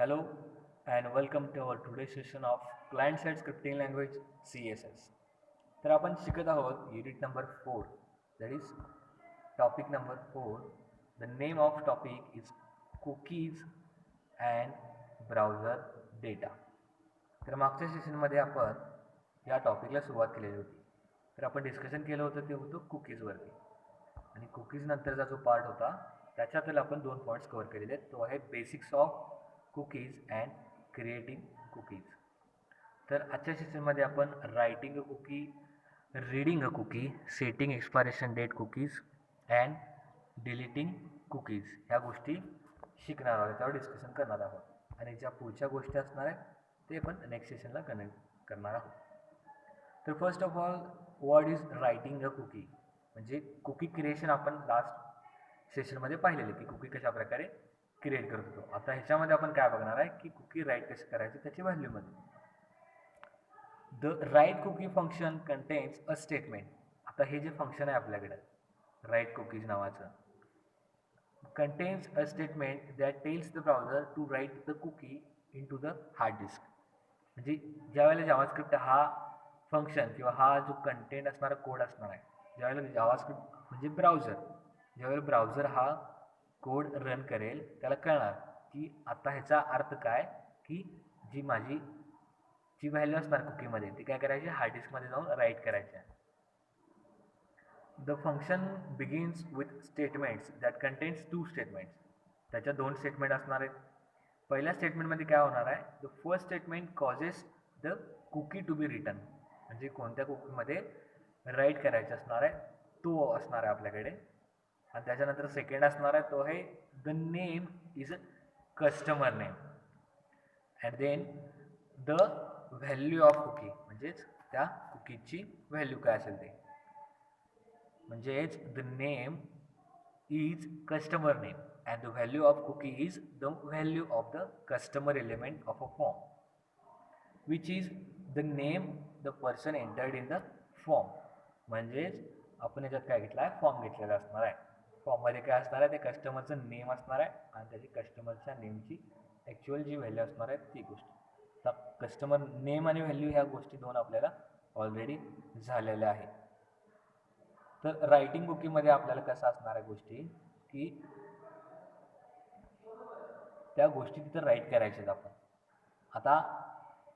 Hello and welcome to our today's session of client-side scripting language CSS. तर आपण शिकत आहोत unit number 4, that is topic number 4. The name of topic is cookies and browser data. तर मागच्या सेशनमध्ये आपण या टॉपिकला सुरुवात केलेली होती. तर आपण डिस्कशन केलं होतं ते होतं कुकीजवरती आणि कुकीज नंतरचा जो पार्ट होता त्याच्यातील आपण 2 पॉईंट्स कव्हर केलेले आहेत. तो आहे basics of cookies and creating cookies. तर आजच्या सेशनमध्ये आपण writing a cookie, reading a cookie, setting expiration date cookies and deleting cookies ह्या गोष्टी शिकणार आहोत, त्यावर डिस्कशन करणार आहोत. आणि ज्या पुढच्या गोष्टी असणार आहेत ते पण नेक्स्ट सेशनला कनेक्ट करणार आहोत. तर first of all, what is writing a cookie? म्हणजे कुकी क्रिएशन आपण लास्ट सेशनमध्ये पाहिलेले की कुकी कशा प्रकारे क्रिएट करत होतो. आता ह्याच्यामध्ये आपण काय बघणार आहे की कुकी राईट कसे करायचे त्याची व्हॅल्यूमध्ये. The write cookie function contains a statement. आता हे जे फंक्शन आहे आपल्याकडे राईट कुकीज नावाचं, contains a statement that tells the browser to write the cookie into the hard disk. म्हणजे ज्यावेळेला जावास्क्रिप्ट हा फंक्शन किंवा हा जो कंटेंट असणारा कोड असणार आहे, ज्यावेळेला जावास्क्रिप्ट म्हणजे ज्यावेळेला ब्राउझर हा कोड रन करेल त्याला कळणार की आता ह्याचा अर्थ काय, की जी व्हॅल्यू असणार कुकीमध्ये ती काय करायची, हार्ड डिस्कमध्ये जाऊन राईट करायची आहे. The function begins with statements that contains 2 statements. त्याच्या 2 स्टेटमेंट असणार आहेत. पहिल्या स्टेटमेंटमध्ये काय होणार आहे, the first statement causes the cookie to be written. म्हणजे कोणत्या कुकीमध्ये राईट करायचं असणार आहे तो असणार आहे आपल्याकडे. आणि त्याच्यानंतर सेकंड असणार आहे तो आहे the name is a customer name and then the value of cookie, म्हणजेच त्या कुकीची व्हॅल्यू काय असेल ते. म्हणजेच the name is customer name and the value of cookie is the value of the customer element of a form which is the name the person entered in the form. म्हणजेच आपण याच्यात काय घेतला आहे, फॉर्म घेतलेला असणार आहे. फॉर्ममध्ये काय असणार आहे, ते कस्टमरचं नेम असणार आहे आणि त्याची कस्टमरच्या नेमची ॲक्च्युअल जी व्हॅल्यू असणार आहे ती गोष्ट. तर कस्टमर नेम आणि व्हॅल्यू ह्या गोष्टी 2 आपल्याला ऑलरेडी झालेल्या आहेत. तर रायटिंग कुकीमध्ये आपल्याला कसं असणार आहे गोष्टी, की त्या गोष्टी तिथं राईट करायच्यात आपण. आता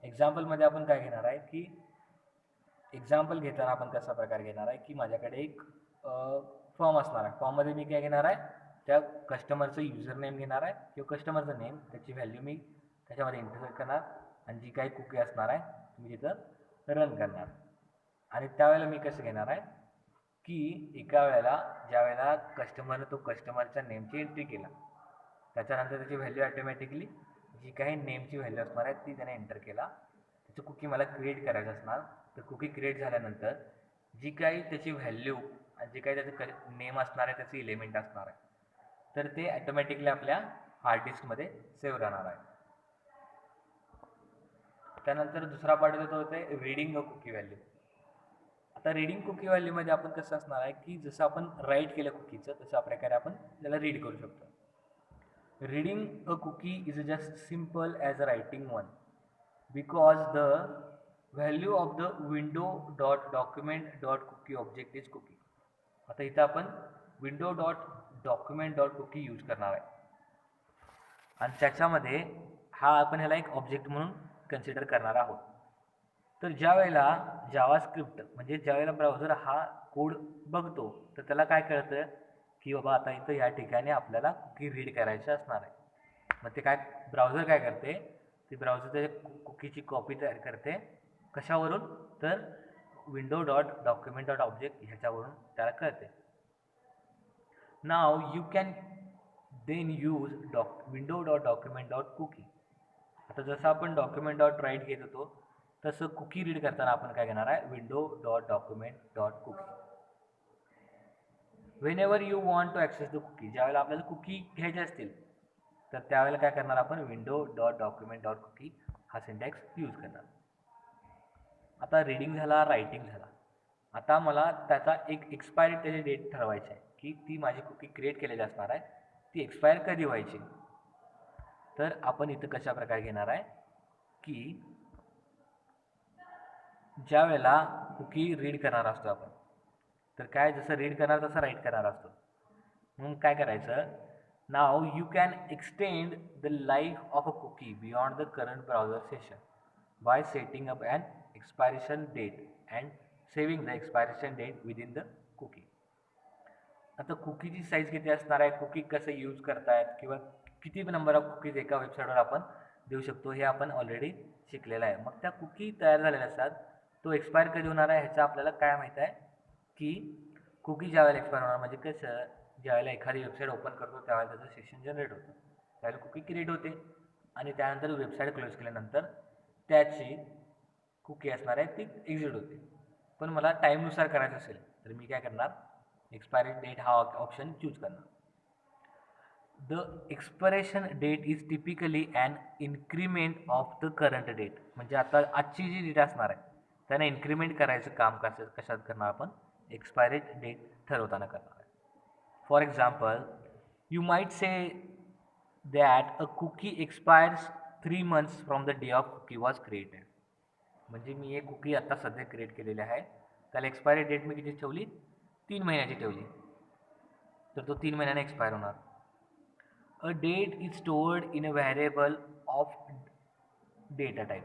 एक्झाम्पलमध्ये आपण काय घेणार आहे, की एक्झाम्पल घेताना आपण कसा प्रकार घेणार आहे, की माझ्याकडे एक फॉर्म असणार आहे. फॉर्ममध्ये मी काय घेणार आहे, त्या कस्टमरचं युजर नेम घेणार आहे किंवा कस्टमरचं नेम, त्याची व्हॅल्यू मी त्याच्यामध्ये इंटरसेट करणार आणि जी काही कुकी असणार आहे मी तिथं रन करणार. आणि त्यावेळेला मी कसं घेणार आहे, की एका वेळेला ज्या वेळेला कस्टमरनं तो कस्टमरच्या नेमची एंट्री केला, त्याच्यानंतर त्याची व्हॅल्यू ॲटोमॅटिकली जी काही नेमची व्हॅल्यू असणार आहे ती त्याने एंटर केला. त्याची कुकी मला क्रिएट करायचं असणार. तर कुकी क्रिएट झाल्यानंतर जी काही त्याची व्हॅल्यू आणि जे काही त्याचं नेम असणार आहे, त्याचे एलिमेंट असणार आहे, तर ते ॲटोमॅटिकली आपल्या हार्ड डिस्कमध्ये सेव्ह राहणार आहे. त्यानंतर दुसरा पार्ट येतो होते रीडिंग अ कुकी व्हॅल्यू. आता रीडिंग कुकी व्हॅल्यूमध्ये आपण कसं असणार आहे, की जसं आपण राईट केलं कुकीचं तशा प्रकारे आपण त्याला रीड करू शकतो. Reading a cookie is just simple as a writing one because the value of the window.document.cookie object is cookie. आता इथं आपण window.document.cookie यूज करणार आहे आणि त्याच्यामध्ये आपण ह्याला एक ऑब्जेक्ट म्हणून कन्सिडर करणार आहोत. तर ज्या वेळेला जावास्क्रिप्ट म्हणजे ज्या वेळेला ब्राउझर हा कोड बघतो तर त्याला काय कळतं, की बाबा आता इथं या ठिकाणी आपल्याला कुकी रीड करायची असणार आहे. मग ते काय ब्राउझर काय करते, ती ब्राउझर त्याच्या कुकीची कॉपी तयार करते. कशावरून, तर window.document.object ह्याच्यावरून त्याला कळते. Now you can then use window.document.cookie. आता जसं आपण document.write घेत होतो तसं कुकी रीड करताना आपण काय घेणार आहे, window.document.cookie. whenever you want to access the cookie, ज्यावेळेला आपल्याला कुकी घ्यायचे असतील तर त्यावेळेला काय करणार आपण, window.document.cookie हा सिंटॅक्स यूज करणार. आता रीडिंग झाला, रायटिंग झाला. आता मला त्याचा एक एक्सपायरी त्याची डेट ठरवायची आहे, की ती माझी कुकी क्रिएट केलेली असणार आहे ती एक्सपायर कधी व्हायची. तर आपण इथं कशा प्रकारे घेणार आहे की ज्या वेळेला कुकी रीड करणार असतो आपण, तर काय जसं रीड करणार तसं राईट करणार असतो. म्हणून काय करायचं, now you can extend the life of a cookie beyond the current browser session by setting up an expiration date and saving the expiration date within the cookie. आता कुकीची साईज किती असणार आहे, कुकी कसं यूज करतायत किंवा किती number of cookies एका वेबसाईटवर आपण देऊ शकतो हे आपण ऑलरेडी शिकलेलं आहे. मग त्या कुकी तयार झालेल्या असतात, तो एक्सपायर कधी होणार आहे ह्याचं आपल्याला काय माहीत आहे की कुकी ज्यावेळेला एक्सपायर होणार, म्हणजे कसं ज्यावेळेला एखादी वेबसाईट ओपन करतो त्यावेळेला त्याचं सेशन जनरेट होतं, त्यावेळेला कुकी क्रिएट होते आणि त्यानंतर वेबसाईट क्लोज केल्यानंतर त्याची कुकी असणार आहे ती एक्झिट होते. पण मला टाईमनुसार करायचं असेल तर मी काय करणार, एक्सपायरी डेट हा ऑप्शन चूज करणार. The expiration date is typically an increment of the current date. म्हणजे आता आजची जी डेट असणार आहे त्यांना इन्क्रीमेंट करायचं काम कशात करणार आपण, एक्सपायरी डेट ठरवताना करणार आहे. For example you might say that a cookie expires 3 months from the day of cookie was created. म्हणजे मी एक कुकी आता सध्या क्रिएट केलेली आहे, त्याला एक्सपायरी डेट मी किती ठेवली, 3 महिन्याची ठेवली, तर तो 3 महिन्याने एक्सपायर होणार. A date is stored in a variable of data type.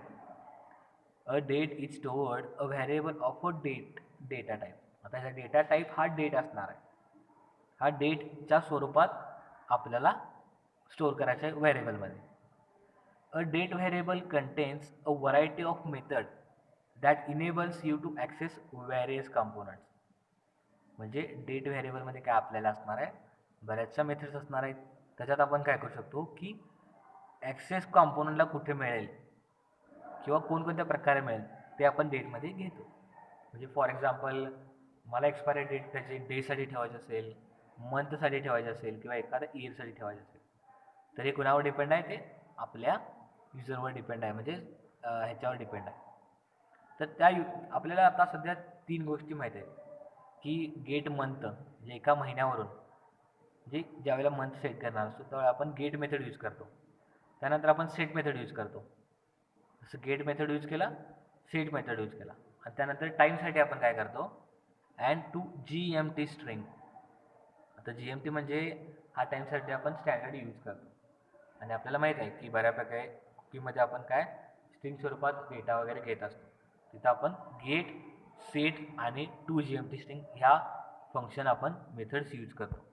A date is stored a variable of a data type. आता ह्याचा डेटा टाईप हा डेट असणार आहे, हा डेटच्या स्वरूपात आपल्याला स्टोअर करायचा आहे व्हेरिएबलमध्ये. A date variable contains a variety of methods that enables you to access various components. म्हणजे डेट व्हेरिएबलमध्ये काय आपल्याला असणार आहे, बऱ्याचशा मेथड्स असणार आहेत. त्याच्यात आपण काय करू शकतो की ॲक्सेस कॉम्पोनंटला कुठे मिळेल किंवा कोणकोणत्या प्रकारे मिळेल ते आपण डेटमध्ये घेतो. म्हणजे फॉर एक्झाम्पल मला एक्सपायरी डेट त्याची डेसाठी ठेवायची असेल, मंथसाठी ठेवायची असेल किंवा एखाद्या इयरसाठी ठेवायची असेल, तर हे कुणावर डिपेंड आहे, ते आपल्या युजरवर डिपेंड आहे, म्हणजे ह्याच्यावर डिपेंड आहे. तर आपल्याला आता सध्या 3 गोष्टी माहीत आहेत की गेट मंथ, म्हणजे एका महिन्यावरून म्हणजे ज्यावेळेला मंथ सेट करणार असतो त्यावेळेला आपण गेट मेथड यूज करतो. त्यानंतर आपण सेट मेथड यूज करतो. जसं गेट मेथड यूज केला, सेट मेथड यूज केला, आणि त्यानंतर टाईमसाठी आपण काय करतो, अँड टू GMT स्ट्रिंग. आता GMT म्हणजे हा टाईमसाठी आपण स्टँडर्ड यूज करतो. आणि आपल्याला माहीत आहे की बऱ्यापैकी कुकीमध्ये आपण काय स्ट्रिंग स्वरूपात डेटा वगैरे घेत असतो. तिथं आपण गेट, सेट आणि टू GMT स्ट्रिंग ह्या फंक्शन आपण मेथड्स यूज करतो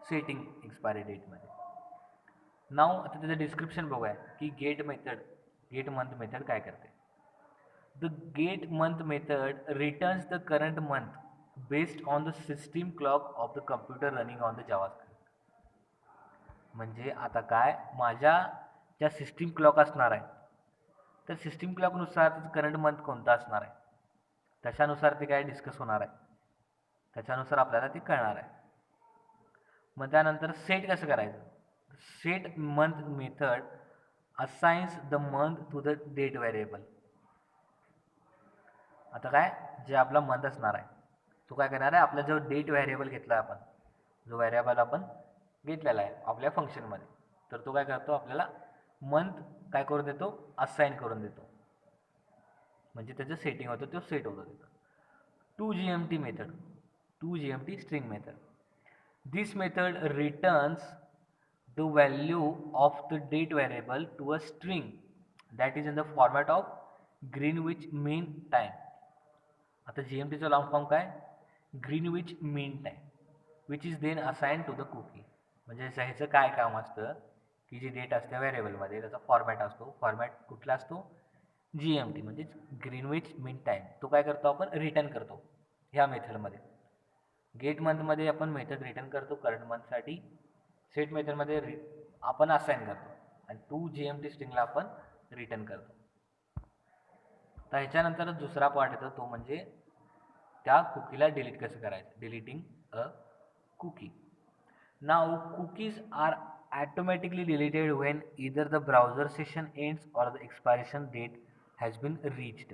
सेटिंग एक्सपायरी डेटमध्ये. नाव आता त्याचं डिस्क्रिप्शन बघूया की गेट मंथ मेथड काय करते. The get month method returns the current month based on the system clock of the computer running on the JavaScript. म्हणजे आता काय, माझ्या ज्या सिस्टीम क्लॉक असणार आहे तर सिस्टीम क्लॉकनुसार त्याचं करंट मंथ कोणता असणार आहे त्याच्यानुसार ते काय डिस्कस होणार आहे, त्याच्यानुसार आपल्याला ते कळणार आहे. मग त्यानंतर सेट कसं करायचं, set month method assigns the month to the date variable. आता काय, जे आपला मंथ असणार आहे तो काय करणार आहे, आपला जो डेट व्हेरिएबल घेतला आपण, जो व्हेरिएबल आपण घेतलेला आहे आपल्या फंक्शनमध्ये, तर तो काय करतो, आपल्याला मंथ काय करून देतो, असाइन करून देतो. म्हणजे त्याचं सेटिंग होतं, तो सेट होतं तिथं. To GMT string method. This method returns the value of the date variable to a string that is in the format of Greenwich mean time. आता GMTचा लॉंग फॉर्म काय, Greenwich mean time, which is then assign to the cookie. म्हणजे ह्याचं काय काम असतं की जी date असते व्हेरिएबलमध्ये त्याचा फॉर्मॅट असतो, फॉर्मॅट कुठला असतो, GMT म्हणजेच ग्रीनविच मीन टाईम. तो काय करतो, आपण रिटर्न करतो ह्या मेथडमध्ये. गेट मंथमध्ये आपण मेथड रिटर्न करतो करंट मंथसाठी, सेट मेथडमध्ये आपण असाइन करतो, आणि टू GMT स्ट्रिंगला आपण रिटर्न करतो. तर ह्याच्यानंतर दुसरा पार्ट येतो, तो म्हणजे त्या कुकीला डिलीट कसं करायचं, deleting a cookie. Now cookies are automatically deleted when either the browser session ends or the expiration date has been reached.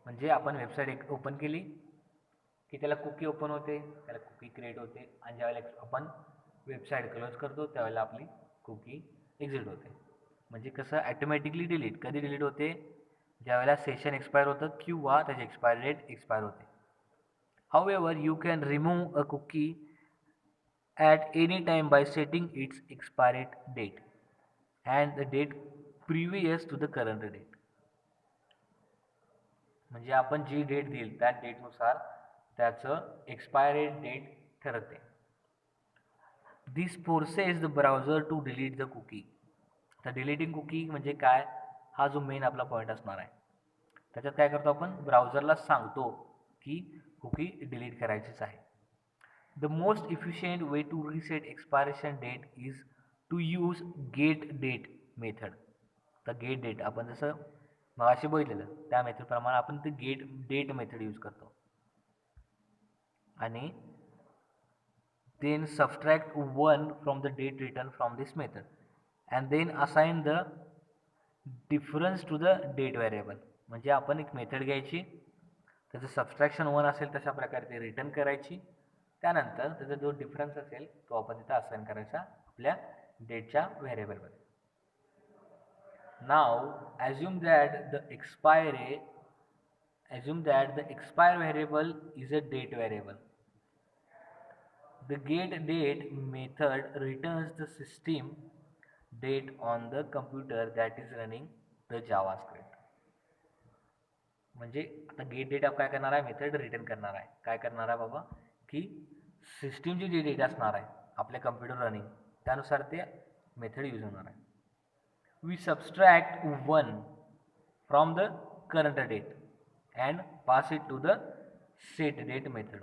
म्हणजे आपण वेबसाईट ओपन केली की त्याला कुकी ओपन होते, त्याला कुकी क्रिएट होते आणि ज्यावेळेला आपण वेबसाईट क्लोज करतो त्यावेळेला आपली कुकी एक्झिट होते. म्हणजे कसं ॲटोमॅटिकली डिलीट कधी डिलीट होते, ज्यावेळेला सेशन एक्सपायर होतं किंवा त्याची एक्सपायरी डेट एक्सपायर होते. However you can remove a cookie at any time by setting its expiry date and the date previous to the current date. म्हणजे आपण जी डेट देईल त्या डेटनुसार त्याचं एक्सपायरी डेट ठरते. This forces the browser to delete the cookie. तर deleting cookie म्हणजे काय, हा जो मेन आपला पॉईंट असणार आहे. त्याच्यात काय करतो आपण, ब्राउझरला सांगतो की कुकी डिलीट करायचीच आहे. The most efficient way to reset expiration date is to use getDate method. तर getDate आपण जसं मगाशी बघितलेलं त्या मेथडप्रमाणे आपण ते getDate मेथड यूज करतो. आणि then subtract 1 from the date returned from this method and then assign the difference to the date variable. म्हणजे आपण एक मेथड घ्यायची, त्याचं सबस्ट्रॅक्शन 1 असेल तशा प्रकारे ते रिटर्न करायची, त्यानंतर त्याचा जो डिफरन्स असेल तो आपण तिथं असाइन करायचा आपल्या डेटच्या व्हेरिएबलमध्ये. नाव assume that the expire variable is a date variable. The getDate method returns the system date on the computer that is running the JavaScript. म्हणजे आता getDate आपण काय करणार आहे, मेथड रिटर्न करणार आहे. काय करणार आहे बाबा, की सिस्टीमची जी डेट असणार आहे आपल्या कम्प्युटर रनिंग त्यानुसार ते मेथड यूज होणार आहे. We subtract 1 from the current date and pass it to the set date method.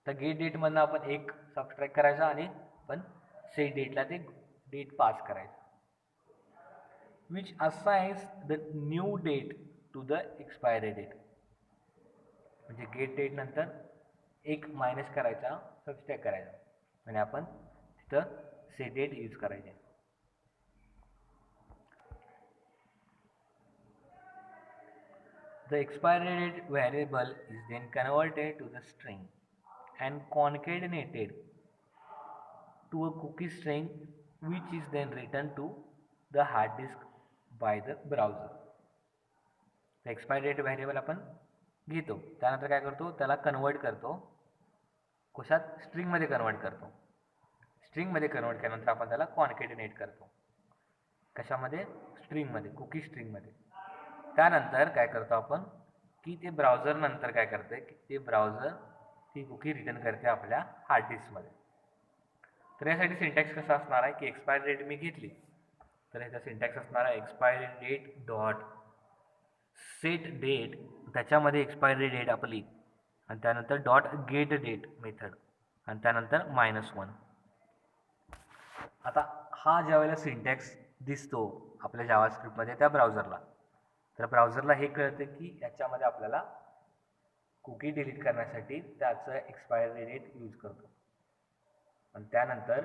तर गेट डेटमधनं आपण एक सबस्ट्रॅक्ट करायचा आणि आपण सेट डेटला ते डेट पास करायचं. Which assigns the new date to the expiry date. म्हणजे गेट डेट नंतर एक मायनस करायचा, सबस्ट्रॅक्ट करायचा आणि आपण तिथं सेट डेट यूज करायचे. The expiry date variable is then converted to the string and concatenated to a cookie string which is then returned to the hard disk by the browser. The expiry date variable आपण घेतो, त्यानंतर काय करतो, त्याला convert करतो, कशात, स्ट्रिंगमध्ये convert करतो. स्ट्रिंगमध्ये कन्वर्ट केल्यानंतर आपण त्याला कॉन्केटिनेट करतो. कशामध्ये, स्ट्रिंगमध्ये, कुकी स्ट्रिंगमध्ये. त्यानंतर काय करतो आपण, की ते ब्राउझर नंतर काय करते, की ते ब्राउझर ती कुकी रिटर्न करते आपल्या हार्ड डिस्कमध्ये. तर यासाठी सिंटॅक्स कसा असणार आहे, की एक्सपायरी डेट मी घेतली तर ह्याचा सिंटॅक्स असणार आहे expiry date dot set date, त्याच्यामध्ये एक्सपायरी डेट आपली आणि त्यानंतर डॉट गेट डेट मेथड आणि त्यानंतर -1. आता हा ज्या वेळेला सिंटॅक्स दिसतो आपल्या जावास्क्रिप्टमध्ये त्या ब्राउझरला, तर ब्राउझरला हे कळतं की याच्यामध्ये आपल्याला कुकी डिलीट करण्यासाठी त्याचं एक्सपायरी डेट यूज करतो. आणि त्यानंतर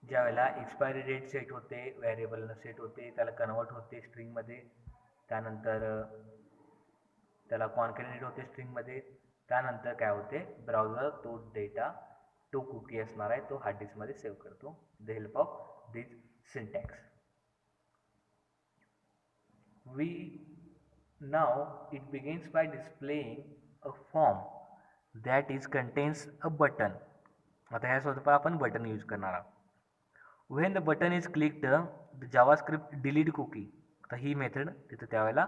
ज्या वेळेला एक्सपायरी डेट सेट होते, व्हेरिएबलनं सेट होते, त्याला कन्वर्ट होते स्ट्रिंगमध्ये, त्यानंतर त्याला कॉन्केटिनेट होते स्ट्रिंगमध्ये, त्यानंतर काय होते, ब्राउझर तो डेटा, तो कुकी असणार आहे तो हार्ड डिस्कमध्ये सेव्ह करतो with the help of this syntax. Now it begins by displaying a form that is contains a button. आता ह्या स्वरूपात आपण बटन यूज करणार आहोत. When the button is clicked, the JavaScript delete cookie. आता ही method तिथं त्यावेळेला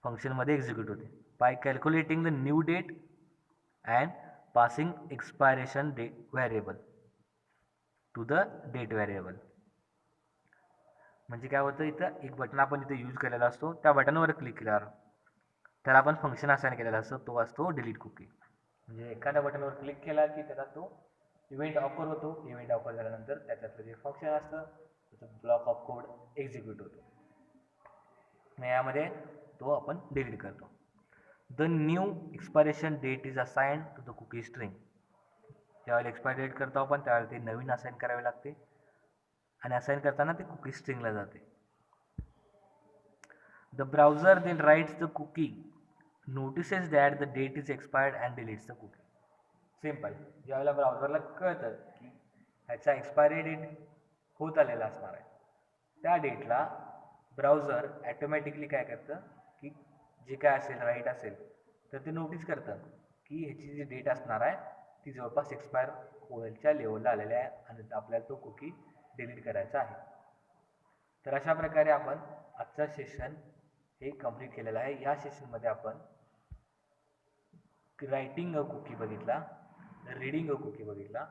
फंक्शनमध्ये एक्झिक्यूट होते by calculating the new date and passing expiration date variable to the date variable. म्हणजे काय होतं, इथं एक बटन आपण इथं यूज केलेला असतो, त्या बटनवर क्लिक केल्यावर त्याला आपण फंक्शन असाइन केलेला असतो, तो असतो डिलीट कुकी. म्हणजे एखाद्या बटनवर क्लिक केला की त्याचा तो इव्हेंट ऑफर होतो, इव्हेंट ऑफर झाल्यानंतर त्याच्यातलं जे फंक्शन असतं त्याचं ब्लॉक ऑफ कोड एक्झिक्यूट होतो आणि यामध्ये तो आपण डिलीट करतो. The new expiration date is assigned to the cookie string. ज्यावेळेला एक्सपायरी डेट करतो आपण त्यावेळेला ते नवीन असाइन करावे लागते आणि असाइन करताना ते कुकी स्ट्रिंगला जाते. The browser then writes the cookie, notices that the date is expired and deletes the cookie. Simple. ज्यावेळेला ब्राउझरला कळतं की ह्याचा एक्सपायरी डेट होत आलेला असणार आहे, त्या डेटला ब्राउझर ॲटोमॅटिकली काय करतं की जे काय असेल राईट असेल तर ते नोटीस करतं की ह्याची जी डेट असणार आहे ती जवळपास एक्सपायर होण्याच्या लेवलला आलेली आहे आणि आपल्याला तो कुकी डिलीट करायचा आहे. तर अशा प्रकारे आपण आजचं सेशन हे कंप्लीट केलेलं आहे. या सेशनमध्ये आपण रायटिंग अ कुकी बघितला, रीडिंग अ कुकी बघितला,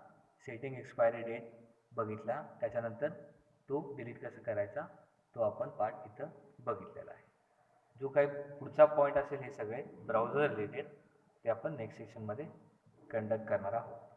सेटिंग एक्सपायरी डेट बघितला, त्याच्यानंतर तो डिलीट कसं करायचा तो आपण पार्ट इथं बघितलेला आहे. जो काही पुढचा पॉईंट असेल हे सगळे ब्राउझर रिलेटेड ते आपण नेक्स्ट सेशनमध्ये कंडक्ट करणार आहोत.